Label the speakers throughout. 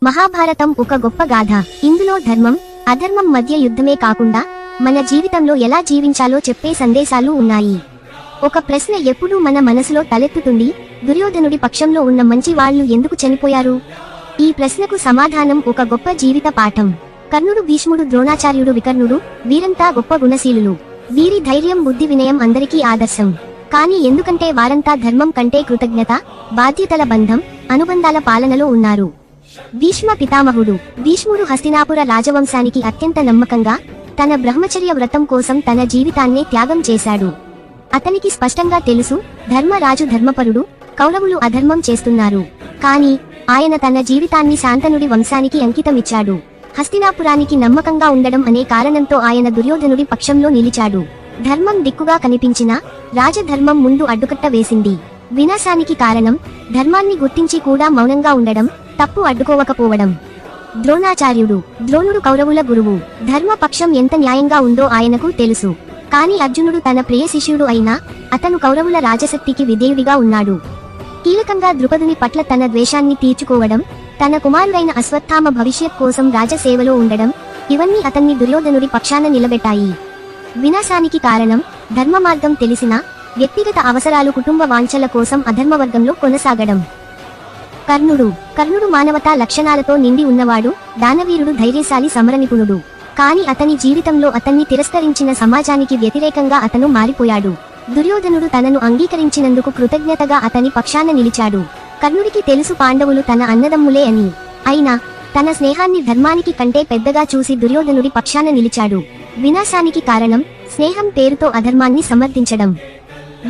Speaker 1: మహాభారతం ఒక గొప్ప గాథ. ఇందులో ధర్మం, అధర్మం మధ్య యుద్ధమే కాకుండా మన జీవితంలో ఎలా జీవించాలో చెప్పే సందేశాలు ఉన్నాయి. ఒక ప్రశ్న ఎప్పుడూ మన మనసులో తలెత్తుతుంది, దుర్యోధనుడి పక్షంలో ఉన్న మంచి వాళ్ళు ఎందుకు చనిపోయారు? ఈ ప్రశ్నకు సమాధానం ఒక గొప్ప జీవిత పాఠం. కర్ణుడు, భీష్ముడు, ద్రోణాచార్యుడు, వికర్ణుడు వీరంతా గొప్ప గుణశీలులు. వీరి ధైర్యం, బుద్ధి, వినయం అందరికీ ఆదర్శం. కానీ ఎందుకంటే వారంతా ధర్మం కంటే కృతజ్ఞత, బాధ్యతల బంధం, అనుబంధాల పాలనలో ఉన్నారు. భీష్మ పితామహుడు. భీష్ముడు హస్తినాపుర రాజవంశానికి అత్యంత నమ్మకంగా తన బ్రహ్మచర్య వ్రతం కోసం తన జీవితాన్నే త్యాగం చేశాడు. అతనికి స్పష్టంగా తెలుసు, ధర్మరాజు ధర్మపరుడు, కౌరవులు అధర్మం చేస్తున్నారు. కానీ ఆయన తన జీవితాన్ని శాంతనుడి వంశానికి అంకితమిచ్చాడు. హస్తినాపురానికి నమ్మకంగా ఉండడం అనే కారణంతో ఆయన దుర్యోధనుడి పక్షంలో నిలిచాడు. ధర్మం దిక్కుగా కనిపించినా రాజధర్మం ముందు అడ్డుకట్ట వేసింది. వినాశానికి కారణం ధర్మాన్ని గుర్తించి కూడా మౌనంగా ఉండడం, తప్పు అడ్డుకోవకపోవడం. ద్రోణాచార్యుడు. ద్రోణుడు కౌరవుల గురువు. ధర్మ పక్షం ఎంత న్యాయంగా ఉందో ఆయనకు తెలుసు. కాని అర్జునుడు తన ప్రియ శిష్యుడు అయినా అతను కౌరవుల రాజశక్తికి విధేయుడిగా ఉన్నాడు. కీలకంగా ద్రుపదుని పట్ల తన ద్వేషాన్ని తీర్చుకోవడం, తన కుమారుడైన అశ్వత్థామ భవిష్యత్ కోసం రాజసేవలో ఉండడం, ఇవన్నీ అతన్ని దుర్యోధనుడి పక్షాన నిలబెట్టాయి. వినాశానికి కారణం ధర్మ మార్గం తెలిసినా వ్యక్తిగత అవసరాలు, కుటుంబ వాంఛల కోసం అధర్మవర్గంలో కొనసాగడం. కర్ణుడు మానవతా లక్షణాలతో నిండి ఉన్నవాడు, దానవీరుడు, ధైర్యశాలి, సమరనిపుణుడు. కాని అతని జీవితంలో అతన్ని తిరస్కరించిన సమాజానికి వ్యతిరేకంగా అతను మారిపోయాడు. దుర్యోధనుడు తనను అంగీకరించినందుకు కృతజ్ఞతగా అతని పక్షాన నిలిచాడు. కర్ణుడికి తెలుసు, పాండవులు తన అన్నదమ్ములే అని. అయినా తన స్నేహాన్ని ధర్మానికి కంటే పెద్దగా చూసి దుర్యోధనుడి పక్షాన నిలిచాడు. వినాశానికి కారణం స్నేహం పేరుతో అధర్మాన్ని సమర్థించడం.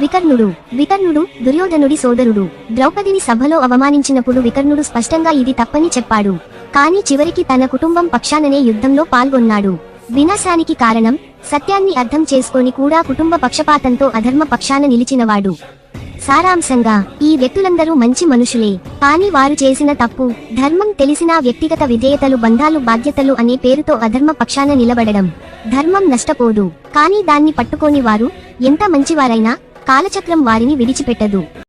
Speaker 1: వికర్ణుడు దుర్యోధనుడి సోదరుడు. ద్రౌపదిని సభలో అవమానించినప్పుడు వికర్ణుడు స్పష్టంగా ఇది తప్పని చెప్పాడు. కాని చివరికి తన కుటుంబం పక్షాననే యుద్ధంలో పాల్గొన్నాడు. వినాశానికి కారణం సత్యాన్ని అర్థం చేసుకొని కూడా కుటుంబ పక్షపాతంతో అధర్మ పక్షాన నిలిచినవాడు. సారాంశంగా ఈ వ్యక్తులందరూ మంచి మనుషులే. కాని వారు చేసిన తప్పు, ధర్మం తెలిసినా వ్యక్తిగత విధేయతలు, బంధాలు, బాధ్యతలు అనే పేరుతో అధర్మ పక్షాన నిలబడడం. ధర్మం నష్టపోదు, కానీ దాన్ని పట్టుకోని వారు ఎంత మంచివారైనా కాలచక్రం వారిని విడిచిపెట్టదు.